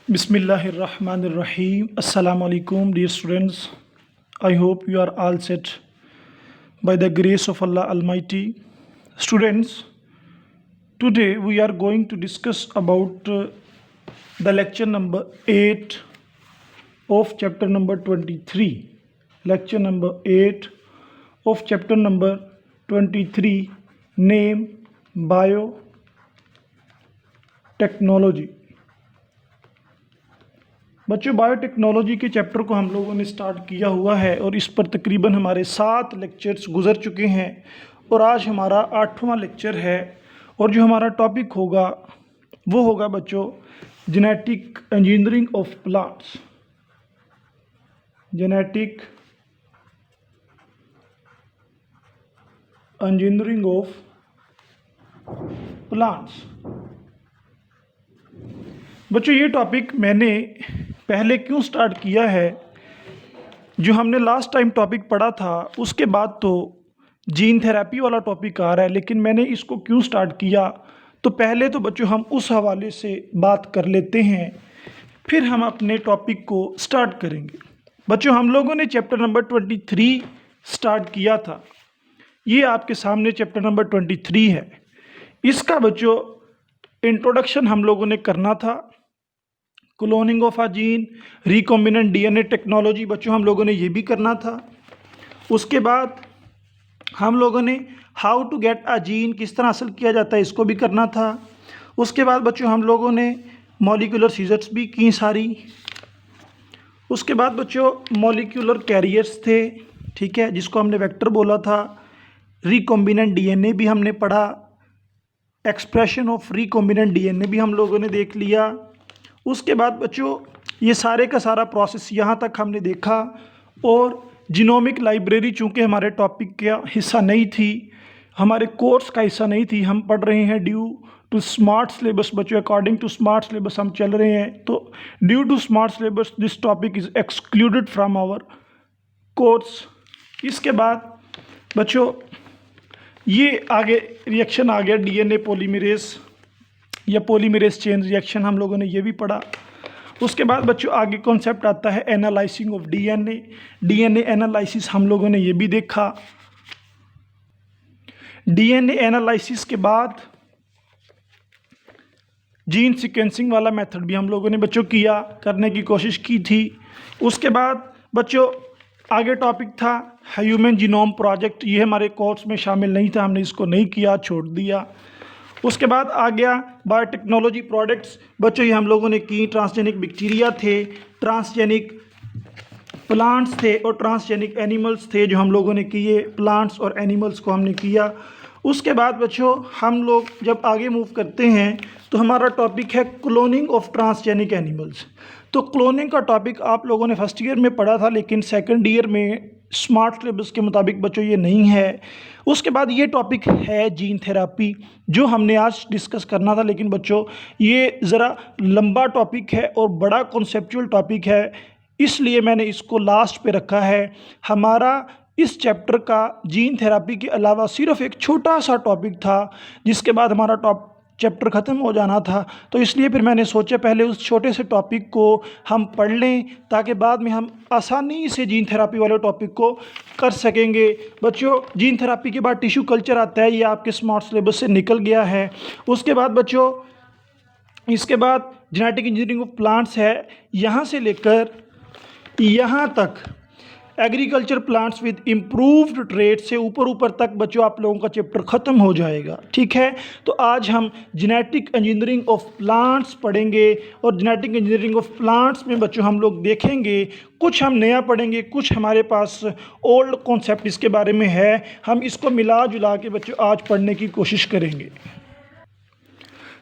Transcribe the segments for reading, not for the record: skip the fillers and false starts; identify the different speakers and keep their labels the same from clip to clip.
Speaker 1: Bismillahirrahmanirrahim. Assalamu alaikum, dear students. I hope you are all set by the grace of Allah Almighty. Students, today we are going to discuss about the lecture number 8 of chapter number 23. Lecture number 8 of chapter number 23, name Biotechnology. बच्चों, biotechnology के chapter को हम लोगों ने start किया हुआ है और इस पर तकरीबन हमारे 7 लेक्चर्स गुजर चुके हैं और आज हमारा 8वां लेक्चर है। और जो हमारा टॉपिक होगा वो होगा बच्चों genetic engineering of plants. Genetic engineering of plants. बच्चों, ये टॉपिक मैंने पहले क्यों स्टार्ट किया है, जो हमने लास्ट टाइम टॉपिक पढ़ा था उसके बाद तो जीन थेरेपी वाला टॉपिक आ रहा है, लेकिन मैंने इसको क्यों स्टार्ट किया तो पहले तो बच्चों हम उस हवाले से बात कर लेते हैं, फिर हम अपने टॉपिक को स्टार्ट करेंगे। बच्चों, हम लोगों ने चैप्टर नंबर 23 स्टार्ट किया था। ये आपके सामने चैप्टर नंबर 23 है। इसका बच्चों इंट्रोडक्शन हम लोगों ने करना था। Cloning of a gene, recombinant DNA technology बच्चों हम लोगों ने ये भी करना था। उसके बाद हम लोगों ने how to get a gene, किस तरह हासिल किया जाता है, इसको भी करना था। उसके बाद बच्चों हम लोगों ने मॉलिक्यूलर सीजर्स भी की सारी। उसके बाद बच्चों मॉलिक्यूलर कैरियर्स थे, ठीक है, जिसको हमने वेक्टर बोला था। रिकॉम्बिनेंट डीएनए भी हमने पढ़ा। एक्सप्रेशन ऑफ रिकॉम्बिनेंट डीएनए भी हम लोगों ने देख लिया। उसके बाद बच्चों ये सारे का सारा प्रोसेस यहाँ तक हमने देखा। और जीनोमिक लाइब्रेरी चूँकि हमारे टॉपिक का हिस्सा नहीं थी, हमारे कोर्स का हिस्सा नहीं थी, हम पढ़ रहे हैं ड्यू टू स्मार्ट सिलेबस। बच्चों अकॉर्डिंग टू स्मार्ट सिलेबस हम चल रहे हैं, तो due to smart syllabus this topic is excluded from our course. इसके बाद बच्चों ये आगे रिएक्शन आ गया डीएनए पॉलीमरेज या पॉलीमरेज चेन रिएक्शन, हम लोगों ने ये भी पढ़ा। उसके बाद बच्चों आगे कॉन्सेप्ट आता है एनालाइसिंग ऑफ डीएनए। डीएनए एनालिसिस हम लोगों ने ये भी देखा। डीएनए एनालिसिस के बाद जीन सीक्वेंसिंग वाला मेथड भी हम लोगों ने बच्चों किया, करने की कोशिश की थी। उसके बाद बच्चों आगे टॉपिक था ह्यूमन जीनोम प्रोजेक्ट। ये हमारे कोर्स में शामिल नहीं था, हमने इसको नहीं किया, छोड़ दिया। उसके बाद आ गया बायोटेक्नोलॉजी प्रोडक्ट्स। बच्चों ये हम लोगों ने की। ट्रांसजेनिक बैक्टीरिया थे, ट्रांसजेनिक प्लांट्स थे और ट्रांसजेनिक एनिमल्स थे जो हम लोगों ने किए। प्लांट्स और एनिमल्स को हमने किया। उसके बाद बच्चों हम लोग जब आगे मूव करते हैं तो हमारा टॉपिक है क्लोनिंग ऑफ ट्रांसजेनिक एनिमल्स। तो क्लोनिंग का टॉपिक आप लोगों ने फर्स्ट ईयर में पढ़ा था, लेकिन सेकंड ईयर में स्मार्ट सिलेबस के मुताबिक बच्चों ये नहीं है। उसके बाद ये टॉपिक है जीन थेरापी, जो हमने आज डिस्कस करना था, लेकिन बच्चों ये ज़रा लंबा टॉपिक है और बड़ा कॉन्सेप्चुअल टॉपिक है, इसलिए मैंने इसको लास्ट पे रखा है। हमारा इस चैप्टर का जीन थेरापी के अलावा सिर्फ एक छोटा सा टॉपिक था, जिसके बाद हमारा चैप्टर ख़त्म हो जाना था। तो इसलिए फिर मैंने सोचा पहले उस छोटे से टॉपिक को हम पढ़ लें, ताकि बाद में हम आसानी से जीन थेरापी वाले टॉपिक को कर सकेंगे। बच्चों जीन थेरापी के बाद टिश्यू कल्चर आता है, ये आपके स्मार्ट सिलेबस से निकल गया है। उसके बाद बच्चों इसके बाद जेनेटिक इंजीनियरिंग ऑफ प्लांट्स है, यहाँ से लेकर यहाँ तक agriculture plants with improved trade से ऊपर तक बच्चों आप लोगों का चैप्टर ख़त्म हो जाएगा, ठीक है। तो आज हम जेनेटिक इंजीनियरिंग ऑफ प्लांट्स पढ़ेंगे और जेनेटिक इंजीनियरिंग ऑफ प्लांट्स में बच्चों हम लोग देखेंगे, कुछ हम नया पढ़ेंगे, कुछ हमारे पास ओल्ड कॉन्सेप्ट इसके बारे में है। हम इसको मिला जुला के बच्चों आज पढ़ने की कोशिश करेंगे।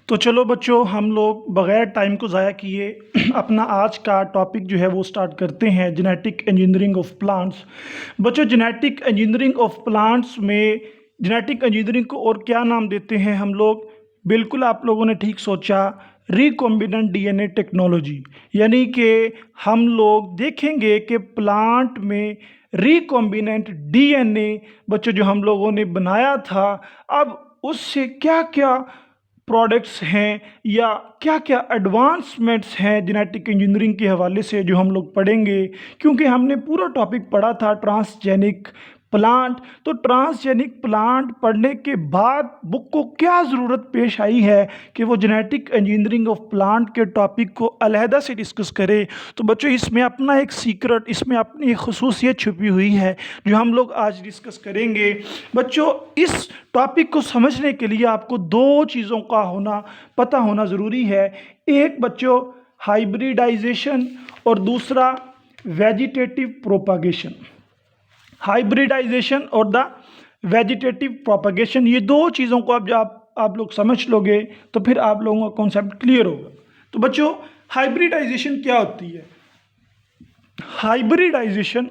Speaker 1: तो चलो बच्चों हम लोग बग़ैर टाइम को ज़ाया किए अपना आज का टॉपिक जो है वो स्टार्ट करते हैं, जेनेटिक इंजीनियरिंग ऑफ प्लांट्स। बच्चों जेनेटिक इंजीनियरिंग ऑफ प्लांट्स में जेनेटिक इंजीनियरिंग को और क्या नाम देते हैं हम लोग? बिल्कुल आप लोगों ने ठीक सोचा, रिकॉम्बिनेंट डीएनए टेक्नोलॉजी। यानी कि हम लोग देखेंगे कि प्लांट में रिकॉम्बिनेंट डीएनए बच्चों जो हम लोगों ने बनाया था, अब उससे क्या क्या प्रोडक्ट्स हैं या क्या क्या एडवांसमेंट्स हैं जेनेटिक इंजीनियरिंग के हवाले से जो हम लोग पढ़ेंगे, क्योंकि हमने पूरा टॉपिक पढ़ा था ट्रांसजेनिक प्लांट। तो ट्रांसजेनिक प्लांट पढ़ने के बाद बुक को क्या ज़रूरत पेश आई है कि वो जेनेटिक इंजीनियरिंग ऑफ प्लांट के टॉपिक को अलहदा से डिस्कस करे। तो बच्चों इसमें अपना एक सीक्रेट, इसमें अपनी एक खसूसियत छुपी हुई है जो हम लोग आज डिस्कस करेंगे। बच्चों इस टॉपिक को समझने के लिए आपको दो चीज़ों का पता होना ज़रूरी है। एक बच्चों हाइब्रिडाइजेशन और दूसरा वेजिटेटिव प्रोपागेशन। हाइब्रिडाइजेशन और द वेजिटेटिव प्रोपागेशन, ये दो चीज़ों को अब जब आप लोग समझ लोगे तो फिर आप लोगों का कॉन्सेप्ट क्लियर होगा। तो बच्चों हाइब्रिडाइजेशन क्या होती है? हाइब्रिडाइजेशन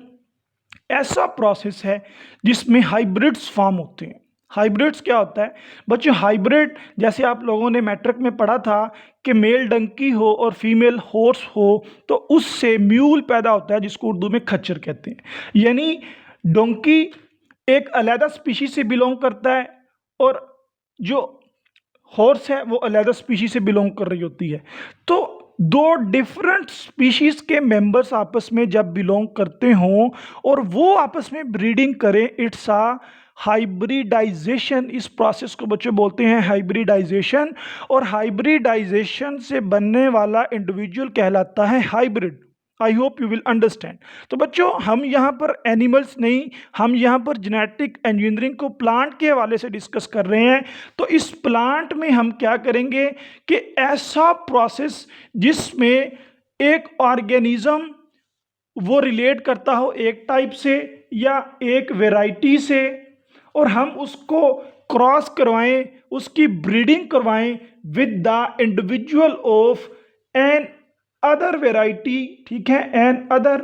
Speaker 1: ऐसा प्रोसेस है जिसमें हाइब्रिड्स फॉर्म होते हैं। हाइब्रिड्स क्या होता है बच्चों? हाइब्रिड जैसे आप लोगों ने मैट्रिक में पढ़ा था कि मेल डंकी हो और फीमेल हॉर्स हो तो उससे म्यूल पैदा होता है जिसको उर्दू में खच्चर कहते हैं। यानी डोंकी एक अलहदा स्पीशीज से बिलोंग करता है और जो हॉर्स है वो अलहदा स्पीशीज से बिलोंग कर रही होती है। तो दो डिफरेंट स्पीशीज के मेंबर्स आपस में जब बिलोंग करते हों और वो आपस में ब्रीडिंग करें, इट्स अ हाइब्रिडाइजेशन। इस प्रोसेस को बच्चे बोलते हैं हाइब्रिडाइजेशन। और हाइब्रिडाइजेशन से बनने वाला इंडिविजुअल कहलाता है hybrid. I hope you will understand. तो बच्चों हम यहाँ पर एनिमल्स नहीं, हम यहाँ पर जेनेटिक इंजीनियरिंग को प्लांट के हवाले से डिस्कस कर रहे हैं। तो इस प्लांट में हम क्या करेंगे कि ऐसा प्रोसेस जिसमें एक ऑर्गेनिज्म वो रिलेट करता हो एक टाइप से या एक वेराइटी से, और हम उसको क्रॉस करवाएं, उसकी ब्रीडिंग करवाएं with the individual of another variety, ठीक है, another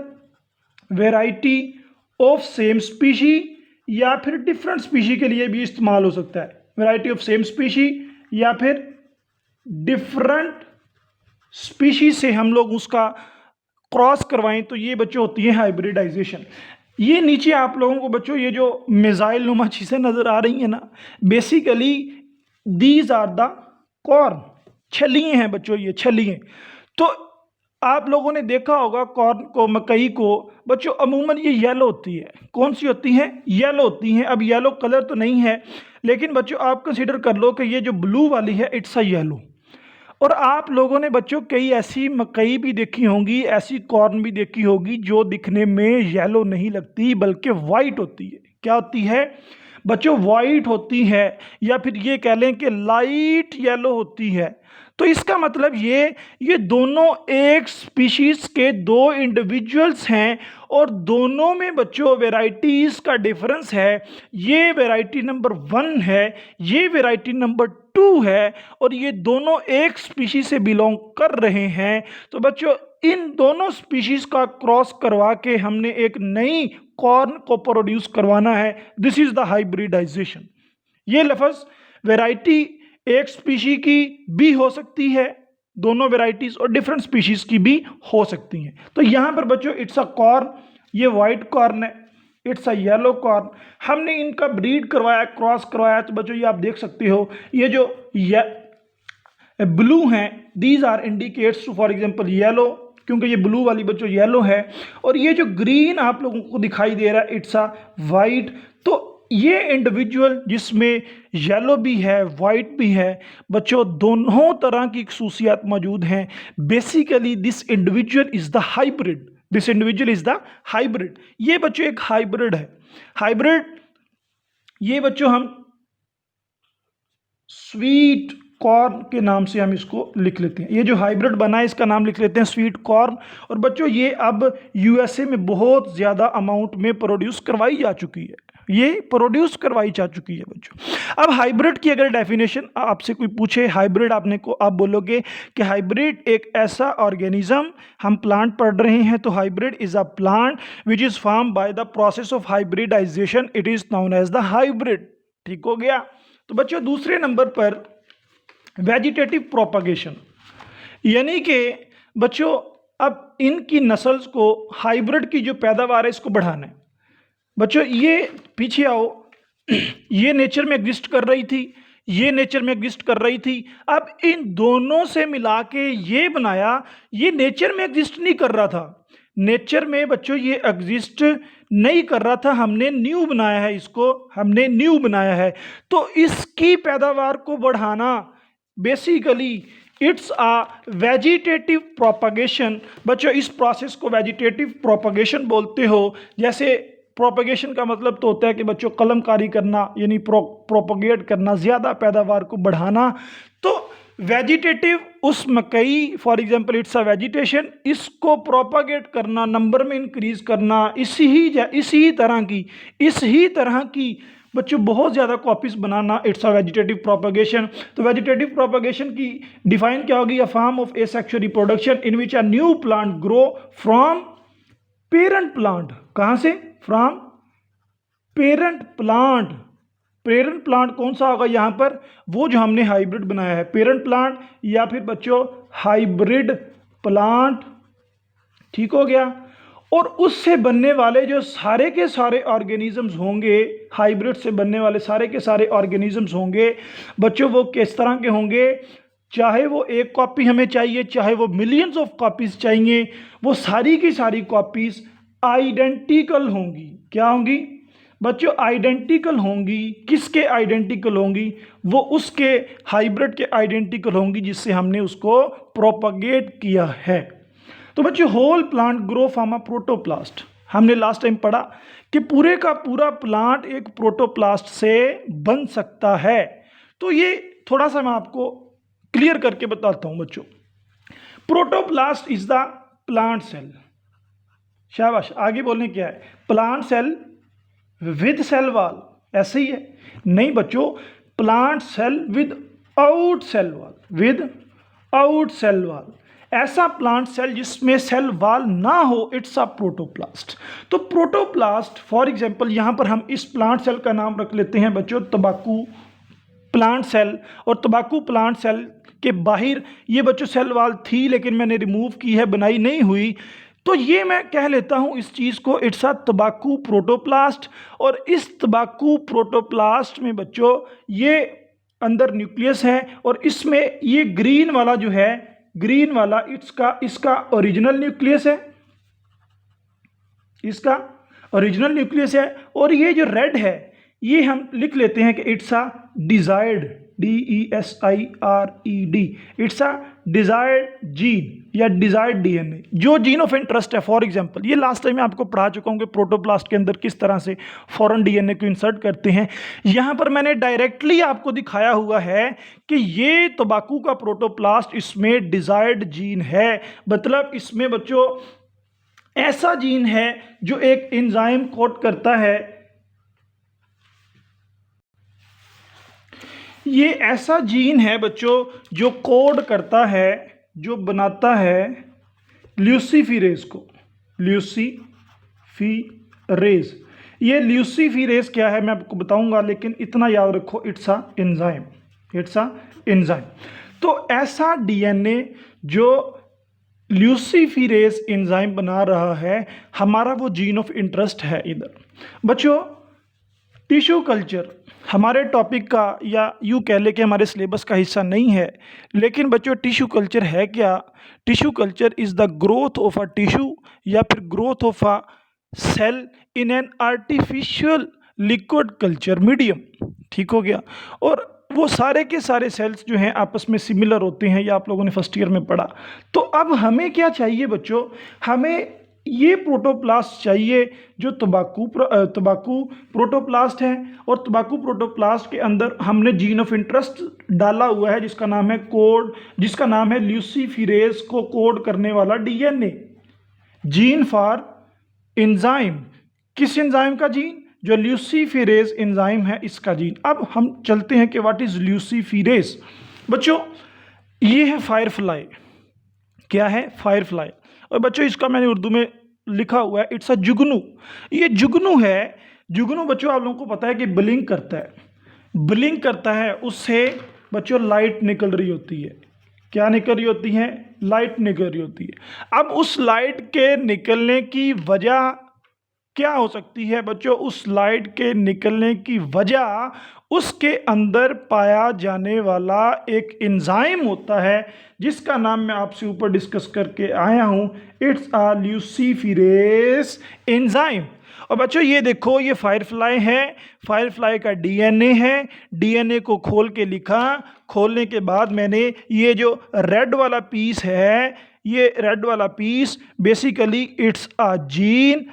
Speaker 1: variety of same species, या फिर डिफरेंट स्पीशी के लिए भी इस्तेमाल हो सकता है। वेराइटी ऑफ सेम स्पीशी या फिर डिफरेंट स्पीशी से हम लोग उसका क्रॉस करवाएं, तो ये बच्चों होती है हाइब्रिडाइजेशन। ये नीचे आप लोगों को बच्चों ये जो मिसाइल नुमा चीज़ें नज़र आ रही हैं ना, basically these are the corn, छलियाँ हैं बच्चों, ये छलियाँ। तो आप लोगों ने देखा होगा कॉर्न को, मकई को बच्चों अमूमन ये येलो होती है। कौन सी होती हैं? येलो होती हैं। अब येलो कलर तो नहीं है, लेकिन बच्चों आप कंसीडर कर लो कि ये जो ब्लू वाली है इट्स अ येलो। और आप लोगों ने बच्चों कई ऐसी मकई भी देखी होंगी, ऐसी कॉर्न भी देखी होगी जो दिखने में येलो नहीं लगती बल्कि वाइट होती है। क्या होती है बच्चों? वाइट होती है, या फिर ये कह लें कि लाइट येलो होती है। तो इसका मतलब ये दोनों एक स्पीशीज के दो इंडिविजुअल्स हैं और दोनों में बच्चों वेराइटीज का डिफरेंस है। ये वेराइटी नंबर 1 है, ये वेराइटी नंबर 2 है, और ये दोनों एक स्पीशीज से बिलोंग कर रहे हैं। तो बच्चों इन दोनों स्पीशीज का क्रॉस करवा के हमने एक नई कॉर्न को प्रोड्यूस करवाना है। This is the hybridisation. ये लफ्ज वैरायटी एक स्पीशी की भी हो सकती है, दोनों वेराइटीज, और डिफरेंट स्पीशीज की भी हो सकती हैं। तो यहां पर बच्चों इट्स अ कॉर्न, ये वाइट कॉर्न है, इट्स अ येलो कॉर्न। हमने इनका ब्रीड करवाया, क्रॉस करवाया। तो बच्चों ये आप देख सकते हो, ये जो ब्लू हैं these are indicates to for example yellow, क्योंकि ये ब्लू वाली बच्चों येलो है। और ये जो ग्रीन आप लोगों को दिखाई दे रहा है इट्स अ वाइट। तो ये इंडिविजुअल जिसमें येलो भी है वाइट भी है बच्चों, दोनों तरह की खसूसियात मौजूद हैं। Basically this individual is the hybrid, this individual is the hybrid. ये बच्चों एक हाइब्रिड है। हाइब्रिड ये बच्चों हम स्वीट कॉर्न के नाम से हम इसको लिख लेते हैं। ये जो हाइब्रिड बना है इसका नाम लिख लेते हैं स्वीट कॉर्न। और बच्चों ये अब यूएसए में बहुत ज़्यादा अमाउंट में प्रोड्यूस करवाई जा चुकी है, ये प्रोड्यूस करवाई जा चुकी है बच्चों। अब हाइब्रिड की अगर डेफिनेशन आपसे कोई पूछे हाइब्रिड, आपने को आप बोलोगे कि हाइब्रिड एक ऐसा ऑर्गेनिज्म, हम प्लांट पढ़ रहे हैं तो hybrid is a plant which is form by the process of hybridisation, it is known as the hybrid. ठीक हो गया। तो बच्चों दूसरे नंबर पर वेजिटेटिव प्रोपागेशन, यानी कि बच्चों अब इनकी नस्ल्स को, हाइब्रिड की जो पैदावार है इसको बढ़ाना है। बच्चों ये पीछे आओ, ये नेचर में एग्जिस्ट कर रही थी, ये नेचर में एग्जिस्ट कर रही थी। अब इन दोनों से मिला के ये बनाया, ये नेचर में एग्जिस्ट नहीं कर रहा था। नेचर में बच्चों ये एग्जिस्ट नहीं कर रहा था, हमने न्यू बनाया है, इसको हमने न्यू बनाया है। तो इसकी पैदावार को बढ़ाना basically it's a vegetative propagation. बच्चों इस प्रोसेस को वेजिटेटिव प्रोपगेशन बोलते हो। जैसे प्रोपगेशन का मतलब तो होता है कि बच्चों कलमकारी करना, यानी प्रोपगेट करना, ज़्यादा पैदावार को बढ़ाना। तो वेजिटेटिव उस मकई for example it's a vegetation, इसको प्रोपगेट करना, नंबर में इंक्रीज करना, इसी तरह की बच्चों बहुत ज़्यादा copies banana, it's a vegetative propagation. तो वेजिटेटिव प्रोपगेशन की डिफाइन क्या होगी? A form of asexual reproduction in which a new plant grow from parent plant. कहाँ से? From parent plant. Parent plant कौन सा होगा यहाँ पर? वो जो हमने हाइब्रिड बनाया है, पेरेंट प्लांट या फिर बच्चों हाइब्रिड प्लांट। ठीक हो गया। और उससे बनने वाले जो सारे के सारे ऑर्गेनिजम्स होंगे, हाइब्रिड से बनने वाले सारे के सारे ऑर्गेनिजम्स होंगे बच्चों, वो किस तरह के होंगे? चाहे वो एक कॉपी हमें चाहिए, चाहे वो मिलियंस ऑफ कॉपीज चाहिए, वो सारी की सारी कॉपीज आइडेंटिकल होंगी। क्या होंगी बच्चों? आइडेंटिकल होंगी। किसके आइडेंटिकल होंगी? वो उसके हाइब्रिड के आइडेंटिकल होंगी जिससे हमने उसको प्रोपगेट किया है। तो बच्चों whole plant grow from a protoplast. हमने लास्ट टाइम पढ़ा कि पूरे का पूरा प्लांट एक प्रोटोप्लास्ट से बन सकता है। तो ये थोड़ा सा मैं आपको क्लियर करके बताता हूं बच्चों। Protoplast is the plant cell. शाबाश, आगे बोलने क्या है? Plant cell with cell wall, ऐसे ही है? नहीं बच्चों, plant cell without cell wall, without cell wall. ऐसा प्लांट सेल जिसमें सेल वॉल ना हो, इट्स अ प्रोटोप्लास्ट। तो प्रोटोप्लास्ट फॉर एग्जांपल यहां पर हम इस प्लांट सेल का नाम रख लेते हैं बच्चों तंबाकू प्लांट सेल। और तंबाकू प्लांट सेल के बाहर ये बच्चों सेल वॉल थी, लेकिन मैंने रिमूव की है, बनाई नहीं हुई। तो ये मैं कह लेता हूं इस चीज़ को, इट्स अ तंबाकू प्रोटोप्लास्ट। और इस तंबाकू प्रोटोप्लास्ट में बच्चों ये अंदर न्यूक्लियस है, और इसमें ये ग्रीन वाला जो है, ग्रीन वाला इसका ओरिजिनल न्यूक्लियस है, इसका ओरिजिनल न्यूक्लियस है। और ये जो रेड है ये हम लिख लेते हैं कि it's a desired, DESIRED, it's a desired gene या डिजायर्ड डीएनए, जो जीन ऑफ इंटरेस्ट है। फॉर एग्जांपल ये लास्ट टाइम मैं आपको पढ़ा चुका हूं कि प्रोटोप्लास्ट के अंदर किस तरह से फॉरेन डीएनए को इंसर्ट करते हैं। यहां पर मैंने डायरेक्टली आपको दिखाया हुआ है कि ये तंबाकू का प्रोटोप्लास्ट, इसमें डिजायर्ड जीन है। मतलब इसमें बच्चों ऐसा जीन है जो एक एंजाइम कोड करता है, ये ऐसा जीन है बच्चों जो कोड करता है, जो बनाता है ल्यूसीफिरेज को। ल्यूसीफिरेज, ये ल्यूसीफिरेज क्या है मैं आपको बताऊंगा, लेकिन इतना याद रखो, it's a enzyme, it's a enzyme. तो ऐसा डीएनए जो ल्यूसीफिरेज एंजाइम बना रहा है, हमारा वो जीन ऑफ इंटरेस्ट है इधर। बच्चों टिश्यू कल्चर हमारे टॉपिक का या यूँ कह ले कि हमारे सिलेबस का हिस्सा नहीं है, लेकिन बच्चों टिश्यू कल्चर है क्या? Tissue culture is the growth of a tissue या फिर growth of a cell in an artificial liquid culture medium. ठीक हो गया। और वो सारे के सारे सेल्स जो हैं आपस में सिमिलर होते हैं, या आप लोगों ने फर्स्ट ईयर में पढ़ा। तो अब हमें क्या चाहिए बच्चों? हमें ये प्रोटोप्लास्ट चाहिए जो तंबाकू प्रोटोप्लास्ट है। और तंबाकू प्रोटोप्लास्ट के अंदर हमने जीन ऑफ इंटरेस्ट डाला हुआ है जिसका नाम है कोड, जिसका नाम है ल्यूसीफिरेज को कोड करने वाला डीएनए, जीन फॉर एंजाइम। किस एंजाइम का जीन? जो ल्यूसीफिरेज एंजाइम है इसका जीन। अब हम चलते हैं कि व्हाट इज ल्यूसीफिरेज। बच्चों ये है फायरफ्लाई। क्या है? फायरफ्लाई। और बच्चों इसका मैंने उर्दू में लिखा हुआ है, इट्स अ जुगनू। ये जुगनू है। जुगनू बच्चों आप लोगों को पता है कि ब्लिंक करता है, ब्लिंक करता है, उससे बच्चों लाइट निकल रही होती है। क्या निकल रही होती है? लाइट निकल रही होती है। अब उस लाइट के निकलने की वजह क्या हो सकती है बच्चों? उस लाइट के निकलने की वजह उसके अंदर पाया जाने वाला एक एंजाइम होता है जिसका नाम मैं आपसे ऊपर डिस्कस करके आया हूं, इट्स अ ल्यूसीफिरेज एंजाइम। और बच्चों ये देखो, ये फायरफ्लाई है, फायरफ्लाई का डीएनए है, डीएनए को खोल के लिखा, खोलने के बाद मैंने ये जो रेड वाला पीस है, ये रेड वाला piece basically it's a gene,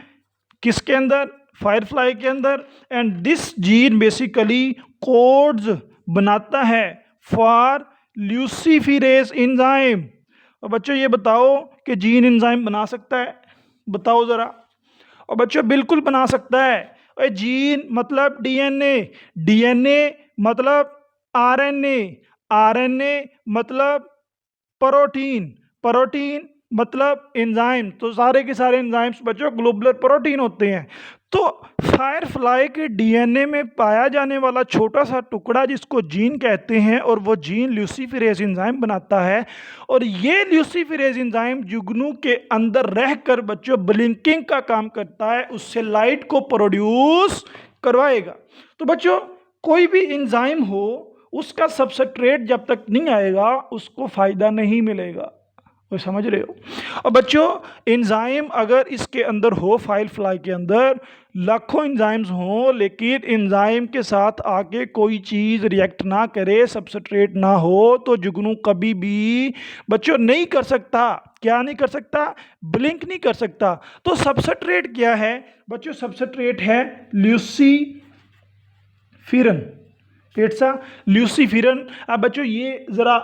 Speaker 1: किसके अंदर, फायरफ्लाई के अंदर, and this gene basically codes बनाता है फॉर ल्यूसीफिरेज एंजाइम। और बच्चों ये बताओ कि जीन एंजाइम बना सकता है, बताओ ज़रा। और बच्चों बिल्कुल बना सकता है। और जीन मतलब डीएनए, डीएनए मतलब आरएनए, आरएनए मतलब प्रोटीन, प्रोटीन मतलब एंजाइम। तो सारे के सारे एंजाइम्स बच्चों ग्लोबुलर प्रोटीन होते हैं। तो फायरफ्लाई के डीएनए में पाया जाने वाला छोटा सा टुकड़ा जिसको जीन कहते हैं, और वो जीन ल्यूसीफिरेज एंजाइम बनाता है। और ये ल्यूसीफिरेज एंजाइम जुगनू के अंदर रहकर बच्चों ब्लिंकिंग का काम करता है, उससे लाइट को प्रोड्यूस करवाएगा। तो बच्चों कोई भी एंजाइम हो, उसका सबस्ट्रेट जब तक नहीं आएगा उसको फायदा नहीं मिलेगा, वो समझ रहे हो। और बच्चों एंजाइम अगर इसके अंदर हो, फायरफ्लाई के अंदर लाखों एंजाइम्स हों, लेकिन एंजाइम के साथ आके कोई चीज़ रिएक्ट ना करे, सबस्ट्रेट ना हो, तो जुगनू कभी भी बच्चों नहीं कर सकता। क्या नहीं कर सकता? ब्लिंक नहीं कर सकता। तो सबस्ट्रेट क्या है बच्चों? सबस्ट्रेट है ल्यूसीफिरन, इट्स अ ल्यूसीफिरन। अब बच्चों ये ज़रा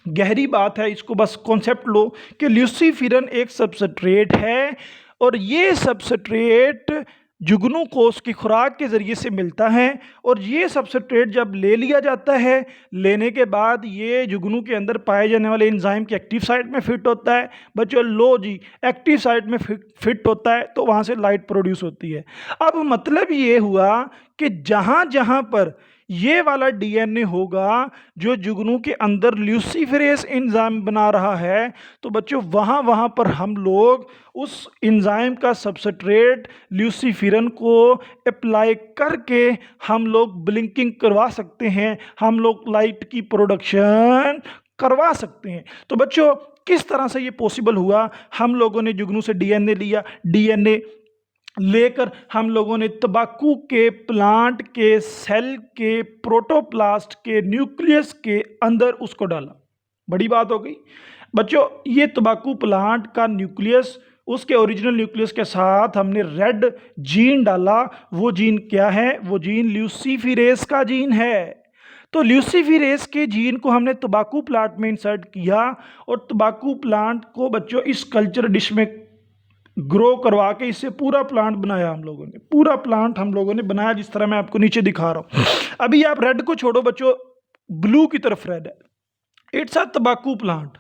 Speaker 1: गहरी बात है, इसको बस कॉन्सेप्ट लो कि ल्यूसीफिरन एक सबस्ट्रेट है, और ये सबस्ट्रेट जुगनू को उसकी खुराक के ज़रिए से मिलता है। और ये सबस्ट्रेट जब ले लिया जाता है, लेने के बाद ये जुगनू के अंदर पाए जाने वाले एंजाइम के एक्टिव साइट में फिट होता है। बच्चों लो जी, एक्टिव साइट में फिट होता है तो वहाँ से लाइट प्रोड्यूस होती है। अब मतलब ये हुआ कि जहाँ जहाँ पर ये वाला डीएनए होगा जो जुगनू के अंदर ल्यूसीफिरेज एंजाइम बना रहा है, तो बच्चों वहाँ वहाँ पर हम लोग उस एंजाइम का सबस्ट्रेट ल्यूसीफिरन को अप्लाई करके हम लोग ब्लिंकिंग करवा सकते हैं, हम लोग लाइट की प्रोडक्शन करवा सकते हैं। तो बच्चों किस तरह से ये पॉसिबल हुआ? हम लोगों ने जुगनू से डीएनए लिया, डीएनए लेकर हम लोगों ने तंबाकू के प्लांट के सेल के प्रोटोप्लास्ट के न्यूक्लियस के अंदर उसको डाला। बड़ी बात हो गई बच्चों। ये तंबाकू प्लांट का न्यूक्लियस, उसके ओरिजिनल न्यूक्लियस के साथ हमने रेड जीन डाला। वो जीन क्या है? वो जीन ल्यूसीफिरेज का जीन है। तो ल्यूसीफिरेज के जीन को हमने तंबाकू प्लांट में इंसर्ट किया, और तंबाकू प्लांट को बच्चों इस कल्चर डिश में ग्रो करवा के इससे पूरा प्लांट बनाया हम लोगों ने, पूरा प्लांट हम लोगों ने बनाया, जिस तरह मैं आपको नीचे दिखा रहा हूँ। अभी आप रेड को छोड़ो बच्चों, ब्लू की तरफ रेड है, इट्स अ तंबाकू प्लांट।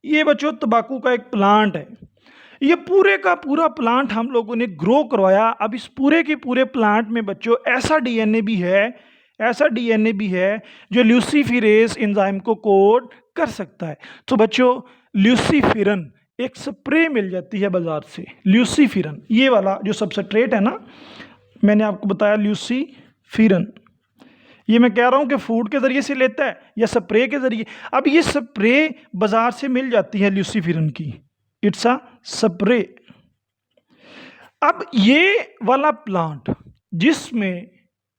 Speaker 1: ये बच्चों तंबाकू का एक प्लांट है। ये पूरे का पूरा प्लांट हम लोगों ने ग्रो करवाया। अब इस पूरे के पूरे प्लांट में बच्चों ऐसा डीएनए भी है, ऐसा डीएनए भी है जो ल्यूसीफिरेज एंजाइम को कोड कर सकता है। तो बच्चों ल्यूसीफिरन एक स्प्रे मिल जाती है बाजार से, ल्यूसीफिरन, ये वाला जो सबस्ट्रेट है ना, मैंने आपको बताया ल्यूसीफिरन, ये मैं कह रहा हूं कि फूड के जरिए से लेता है या स्प्रे के जरिए। अब ये स्प्रे बाजार से मिल जाती है ल्यूसीफिरन की, इट्स अ स्प्रे। अब ये वाला प्लांट जिसमें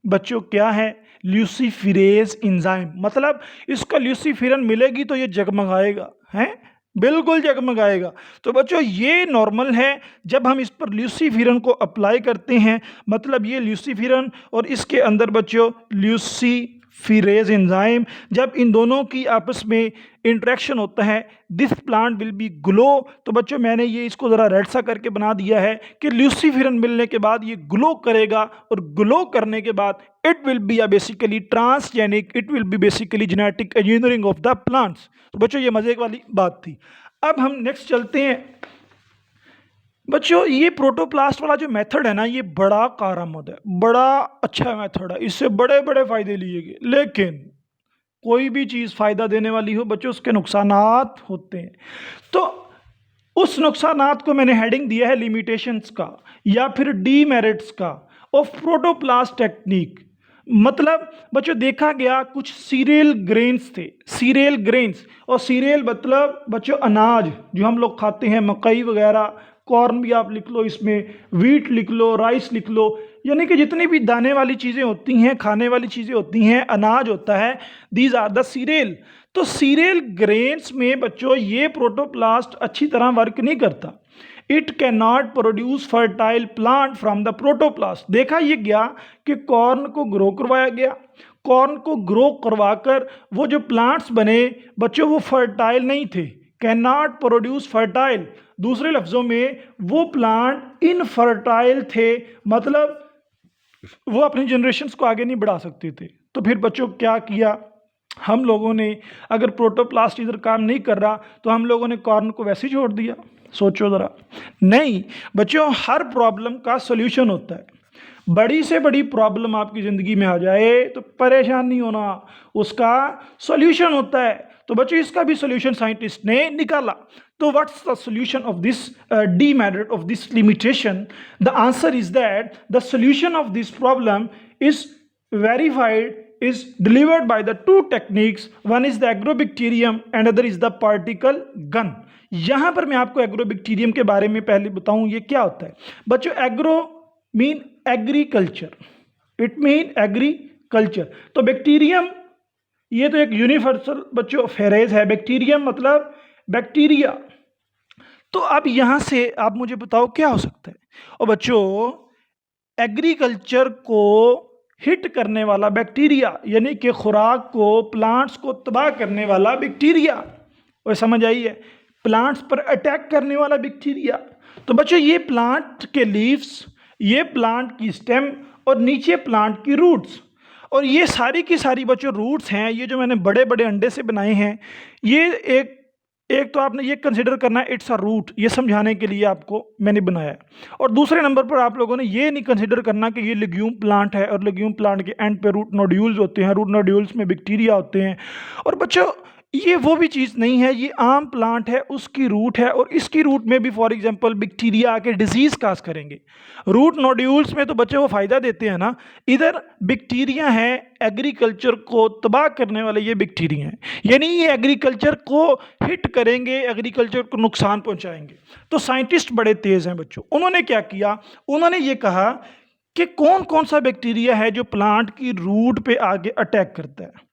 Speaker 1: बच्चों क्या है? ल्यूसीफिरेज एंजाइम, मतलब इसका ल्यूसीफिरन मिलेगी तो ये जगमगाएगा, है बिल्कुल जगमगाएगा। तो बच्चों ये नॉर्मल है। जब हम इस पर ल्यूसीफिरन को अप्लाई करते हैं, मतलब ये ल्यूसीफिरन और इसके अंदर बच्चों ल्यूसीफिरेज एंजाइम, जब इन दोनों की आपस में इंटरेक्शन होता है, this plant will be glow. तो बच्चों मैंने ये इसको ज़रा रेड सा करके बना दिया है कि ल्यूसीफिरन मिलने के बाद ये ग्लो करेगा, और ग्लो करने के बाद it will be basically transgenic, it will be basically genetic engineering of the plants. तो बच्चों ये मजे वाली बात थी। अब हम नेक्स्ट चलते हैं बच्चों। ये प्रोटोप्लास्ट वाला जो मेथड है ना, ये बड़ा कारआमद है, बड़ा अच्छा मेथड है, इससे बड़े बड़े फायदे लिए गए। लेकिन कोई भी चीज़ फायदा देने वाली हो बच्चों, उसके नुकसानात होते हैं। तो उस नुकसानात को मैंने हेडिंग दिया है लिमिटेशंस का या फिर डीमेरिट्स का ऑफ प्रोटोप्लास्ट टेक्निक। मतलब बच्चों देखा गया कुछ सीरियल ग्रेन्स थे, सीरियल ग्रेन्स, और सीरियल मतलब बच्चों अनाज जो हम लोग खाते हैं, मकई वगैरह, कॉर्न भी आप लिख लो, इसमें वीट लिख लो, राइस लिख लो, यानी कि जितनी भी दाने वाली चीज़ें होती हैं, खाने वाली चीज़ें होती हैं, अनाज होता है, दीज आर द सीरियल। तो सीरियल ग्रेन्स में बच्चों ये प्रोटोप्लास्ट अच्छी तरह वर्क नहीं करता। It can not produce fertile plant from the protoplast. देखा ये गया कि कॉर्न को ग्रो करवाया गया, कॉर्न को ग्रो करवाकर वो जो प्लांट्स बने बच्चों वो फर्टाइल नहीं थे, कैन नॉट प्रोड्यूस फर्टाइल। दूसरे लफ्ज़ों में वो प्लांट इनफर्टाइल थे, मतलब वो अपनी जनरेशन्स को आगे नहीं बढ़ा सकते थे। तो फिर बच्चों क्या किया हम लोगों ने, अगर प्रोटोप्लास्ट इधर काम नहीं कर रहा तो हम लोगों ने कॉर्न को वैसे ही छोड़ दिया? सोचो ज़रा। नहीं बच्चों, हर प्रॉब्लम का सॉल्यूशन होता है। बड़ी से बड़ी प्रॉब्लम आपकी ज़िंदगी में आ जाए तो परेशान नहीं होना, उसका सॉल्यूशन होता है। तो बच्चों इसका भी सॉल्यूशन साइंटिस्ट ने निकाला। तो what's the solution of this demerit of this limitation? The answer is that the solution of this problem is verified, is delivered by the two techniques. One is the agrobacterium and other is the particle gun. यहां पर मैं आपको agrobacterium के बारे में पहले बताऊं ये क्या होता है। बच्चों agro mean agriculture, it mean agriculture. तो बैक्टीरियम ये तो एक यूनिवर्सल बच्चों फ्रेज है, बैक्टीरियम मतलब बैक्टीरिया। तो अब यहां से आप मुझे बताओ क्या हो सकता है। और बच्चों एग्रीकल्चर को हिट करने वाला बैक्टीरिया, यानी कि खुराक को, प्लांट्स को तबाह करने वाला बैक्टीरिया, और समझ आई है, प्लांट्स पर अटैक करने वाला बैक्टीरिया। तो बच्चों ये प्लांट के लीव्स, ये प्लांट की स्टेम और नीचे प्लांट की रूट्स, और ये सारी की सारी बच्चों रूट्स हैं, ये जो मैंने बड़े बड़े अंडे से बनाए हैं, ये एक तो आपने ये कंसिडर करना है इट्स अ रूट, ये समझाने के लिए आपको मैंने बनाया। और दूसरे नंबर पर आप लोगों ने ये नहीं कंसिडर करना कि ये लेग्यूम प्लांट है और लेग्यूम प्लांट के एंड पे रूट नोड्यूल्स होते हैं, रूट नोड्यूल्स में बैक्टीरिया होते हैं। और बच्चों ये वो भी चीज़ नहीं है, ये आम प्लांट है, उसकी रूट है, और इसकी रूट में भी फॉर एग्जांपल बैक्टीरिया आके डिजीज़ काज करेंगे। रूट नोड्यूल्स में तो बच्चे वो फ़ायदा देते हैं ना, इधर बैक्टीरिया है, एग्रीकल्चर को तबाह करने वाले ये बैक्टीरिया हैं, यानी ये एग्रीकल्चर को हिट करेंगे, एग्रीकल्चर को नुकसान पहुंचाएंगे। तो साइंटिस्ट बड़े तेज़ हैं बच्चों, उन्होंने क्या किया, उन्होंने ये कहा कि कौन कौन सा बैक्टीरिया है जो प्लांट की रूट पे आगे अटैक करता है।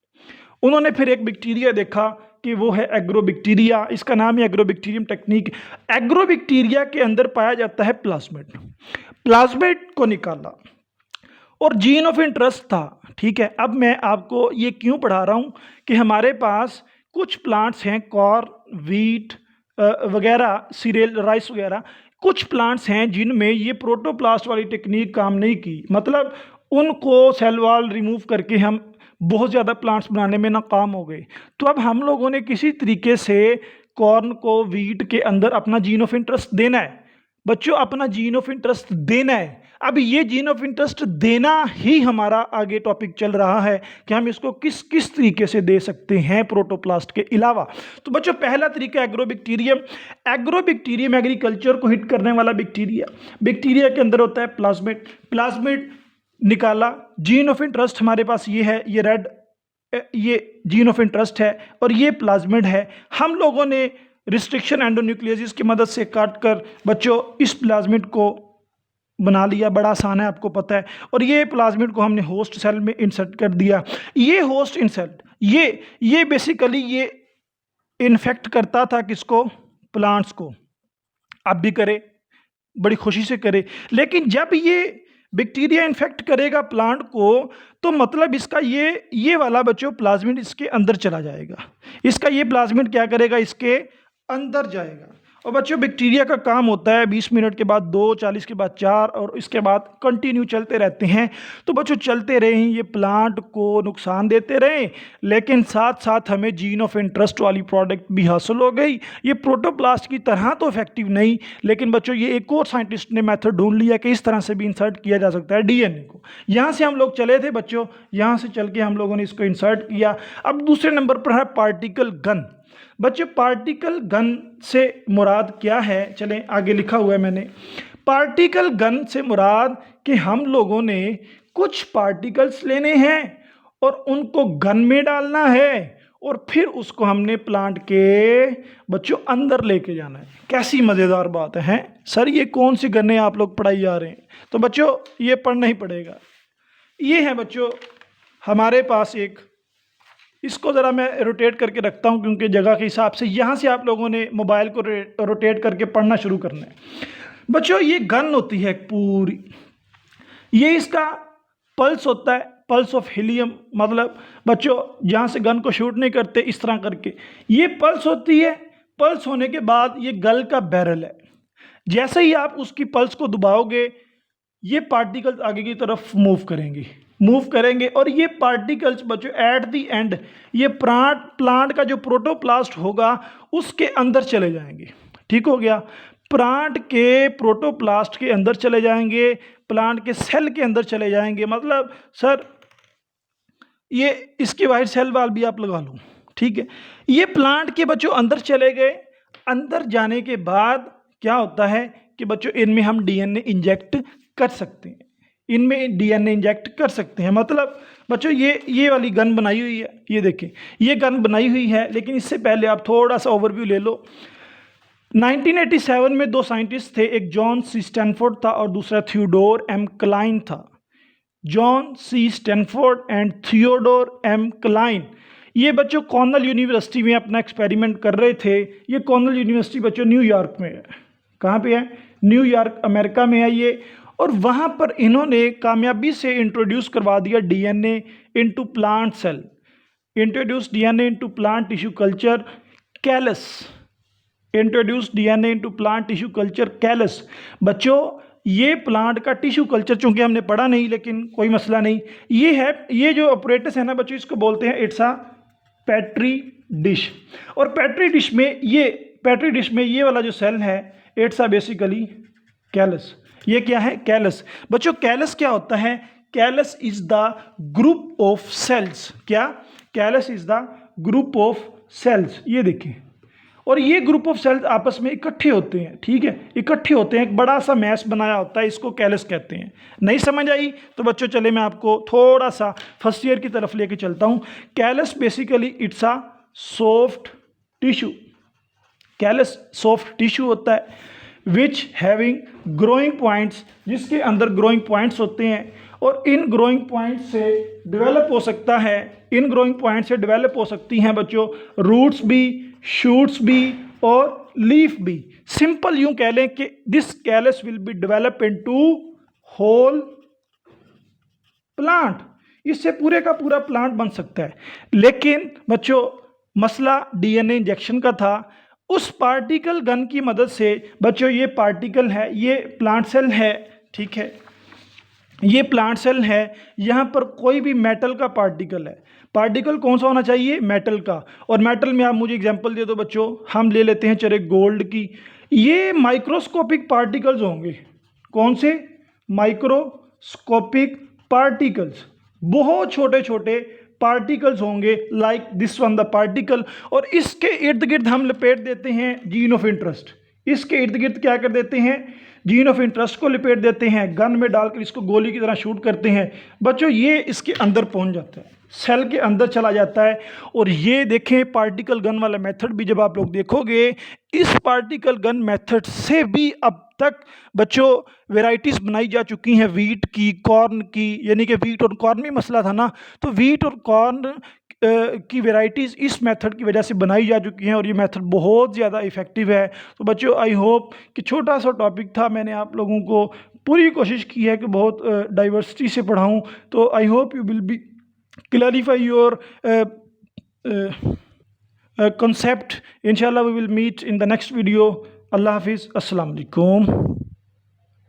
Speaker 1: उन्होंने फिर एक बैक्टीरिया देखा कि वो है एग्रोबैक्टीरिया, इसका नाम है एग्रोबैक्टीरियम टेक्निक। एग्रोबैक्टीरिया के अंदर पाया जाता है प्लाज्मिड, प्लाज्मिड को निकाला और जीन ऑफ इंटरेस्ट था। ठीक है, अब मैं आपको ये क्यों पढ़ा रहा हूँ कि हमारे पास कुछ प्लांट्स हैं, कॉर्न, वीट वगैरह, सीरियल, राइस वगैरह, कुछ प्लांट्स हैं जिनमें ये प्रोटोप्लास्ट वाली टेक्निक काम नहीं की, मतलब उनको सेल वॉल रिमूव करके हम बहुत ज़्यादा प्लांट्स बनाने में नाकाम हो गए। तो अब हम लोगों ने किसी तरीके से कॉर्न को, वीट के अंदर अपना जीन ऑफ इंटरेस्ट देना है बच्चों, अपना जीन ऑफ इंटरेस्ट देना है। अब ये जीन ऑफ इंटरेस्ट देना ही हमारा आगे टॉपिक चल रहा है कि हम इसको किस किस तरीके से दे सकते हैं प्रोटोप्लास्ट के अलावा। तो बच्चों पहला तरीका एग्रोबैक्टीरियम। एग्रोबैक्टीरियम एग्रीकल्चर को हिट करने वाला बैक्टीरिया, बैक्टीरिया के अंदर होता है प्लाज्मिड, प्लाज्मिड निकाला, जीन ऑफ इंटरेस्ट हमारे पास ये है, ये रेड, ये जीन ऑफ इंटरेस्ट है और ये प्लाज्मिड है। हम लोगों ने रिस्ट्रिक्शन एंडोन्यूक्लियोसिस की मदद से काट कर बच्चों इस प्लाज्मिड को बना लिया, बड़ा आसान है, आपको पता है। और ये प्लाज्मिड को हमने होस्ट सेल में इंसर्ट कर दिया। ये होस्ट इंसर्ट ये बेसिकली ये इन्फेक्ट करता था किसको, प्लांट्स को। अब भी करे, बड़ी खुशी से करे, लेकिन जब ये बैक्टीरिया इन्फेक्ट करेगा प्लांट को तो मतलब इसका ये वाला बच्चों प्लाज्मिड इसके अंदर चला जाएगा, इसका ये प्लाज्मिड क्या करेगा, इसके अंदर जाएगा। और बच्चों बैक्टीरिया का काम होता है 20 मिनट के बाद 2, 40 के बाद 4 और इसके बाद कंटिन्यू चलते रहते हैं। तो बच्चों चलते रहें, ये प्लांट को नुकसान देते रहें, लेकिन साथ साथ हमें जीन ऑफ इंटरेस्ट वाली प्रोडक्ट भी हासिल हो गई। ये प्रोटोप्लास्ट की तरह तो इफेक्टिव नहीं, लेकिन बच्चों ये एक और साइंटिस्ट ने मेथड ढूंढ लिया कि इस तरह से भी इंसर्ट किया जा सकता है डीएनए को। यहाँ से हम लोग चले थे बच्चों, यहाँ से चल के हम लोगों ने इसको इंसर्ट किया। अब दूसरे नंबर पर है पार्टिकल गन। बच्चों पार्टिकल गन से मुराद क्या है, चलें आगे लिखा हुआ है मैंने। पार्टिकल गन से मुराद कि हम लोगों ने कुछ पार्टिकल्स लेने हैं और उनको गन में डालना है और फिर उसको हमने प्लांट के बच्चों अंदर लेके जाना है। कैसी मज़ेदार बात है सर, ये कौन सी गन्ने आप लोग पढ़ाई जा रहे हैं? तो बच्चों ये पढ़ना ही पड़ेगा। ये है बच्चों हमारे पास एक, इसको ज़रा मैं रोटेट करके रखता हूँ क्योंकि जगह के हिसाब से। यहाँ से आप लोगों ने मोबाइल को रोटेट करके पढ़ना शुरू करना है। बच्चों ये गन होती है पूरी, ये इसका पल्स होता है, पल्स ऑफ हीलियम, मतलब बच्चों जहाँ से गन को शूट नहीं करते इस तरह करके ये पल्स होती है। पल्स होने के बाद ये गल का बैरल है, जैसे ही आप उसकी पल्स को दबाओगे ये पार्टिकल्स आगे की तरफ मूव करेंगे और ये पार्टिकल्स बच्चों एट द एंड ये प्लांट का जो प्रोटोप्लास्ट होगा उसके अंदर चले जाएंगे। ठीक हो गया, प्लांट के प्रोटोप्लास्ट के अंदर चले जाएंगे, प्लांट के सेल के अंदर चले जाएंगे। मतलब सर ये इसके बाहर सेल वाल भी आप लगा लो, ठीक है। ये प्लांट के बच्चों अंदर चले गए। अंदर जाने के बाद क्या होता है कि बच्चों इनमें हम डीएनए इंजेक्ट कर सकते हैं, इनमें डीएनए इंजेक्ट कर सकते हैं। मतलब बच्चों ये वाली गन बनाई हुई है, ये देखें ये गन बनाई हुई है। लेकिन इससे पहले आप थोड़ा सा ओवरव्यू ले लो। 1987 में दो साइंटिस्ट थे, एक जॉन सी स्टैनफोर्ड था और दूसरा थियोडोर एम क्लाइन था। John C Stanford and Theodore M Kline ये बच्चों कॉर्नेल यूनिवर्सिटी में अपना एक्सपेरिमेंट कर रहे थे। ये कॉर्नेल यूनिवर्सिटी बच्चों न्यूयॉर्क में है। कहाँ पे है? न्यूयॉर्क अमेरिका में है ये। और वहाँ पर इन्होंने कामयाबी से इंट्रोड्यूस करवा दिया DNA into plant cell, introduce DNA into plant tissue culture callus, introduce DNA into plant tissue culture callus. बच्चों ये प्लांट का टिश्यू कल्चर चूंकि हमने पढ़ा नहीं, लेकिन कोई मसला नहीं, ये है, ये जो अपरेटस है ना बच्चों इसको बोलते हैं इट्स अ पेट्री डिश। और पेट्री डिश में ये वाला जो सेल है इट्स अ बेसिकली कैलस। ये क्या है? कैलस। बच्चों कैलस क्या होता है? Callus is the group of cells. क्या? Callus is the group of cells. ये देखिए, और ये ग्रुप ऑफ सेल्स आपस में इकट्ठे होते हैं, ठीक है, इकट्ठे होते हैं, एक बड़ा सा मैस बनाया होता है, इसको कैलस कहते हैं। नहीं समझ आई तो बच्चों चले मैं आपको थोड़ा सा फर्स्ट ईयर की तरफ लेके चलता हूँ। Callus basically it's a soft tissue. Callus soft tissue होता है विच हैविंग ग्रोइंग पॉइंट्स, जिसके अंदर ग्रोइंग पॉइंट्स होते हैं और इन ग्रोइंग पॉइंट से डेवलप हो सकता है, इन ग्रोइंग पॉइंट से डेवलप हो सकती हैं बच्चों रूट्स भी, शूट्स भी और लीफ भी। सिंपल यूं कह लें कि this callus will be develop into whole plant. इससे पूरे का पूरा प्लांट बन सकता है। लेकिन बच्चों मसला डीएनए इंजेक्शन का था। उस पार्टिकल गन की मदद से बच्चों ये पार्टिकल है, ये प्लांट सेल है, ठीक है, ये प्लांट सेल है, यहाँ पर कोई भी मेटल का पार्टिकल है। पार्टिकल कौन सा होना चाहिए? मेटल का। और मेटल में आप मुझे एग्जांपल दे दो बच्चों, हम ले लेते हैं चले गोल्ड की। ये माइक्रोस्कोपिक पार्टिकल्स होंगे। कौन से? माइक्रोस्कोपिक पार्टिकल्स, बहुत छोटे छोटे पार्टिकल्स होंगे, like this one the particle. और इसके इर्द गिर्द हम लपेट देते हैं जीन ऑफ इंटरेस्ट। इसके इर्द गिर्द क्या कर देते हैं? जीन ऑफ इंटरेस्ट को लपेट देते हैं, गन में डालकर इसको गोली की तरह शूट करते हैं। बच्चों ये इसके अंदर पहुंच जाता है, सेल के अंदर चला जाता है। और ये देखें पार्टिकल गन वाला मेथड भी जब आप लोग देखोगे, इस पार्टिकल गन मेथड से भी अब तक बच्चों वेराइटीज़ बनाई जा चुकी हैं वीट की, कॉर्न की, यानी कि वीट और कॉर्न में मसला था ना, तो वीट और कॉर्न की वेराइटीज़ इस मेथड की वजह से बनाई जा चुकी हैं और ये मेथड बहुत ज़्यादा इफ़ेक्टिव है। तो बच्चों आई होप कि छोटा सा टॉपिक था, मैंने आप लोगों को पूरी कोशिश की है कि बहुत डाइवर्सिटी से पढ़ाऊँ। तो I hope you will be clarify your concept. Inshallah we will meet in the next video. Allah Hafiz. Assalamu alaikum.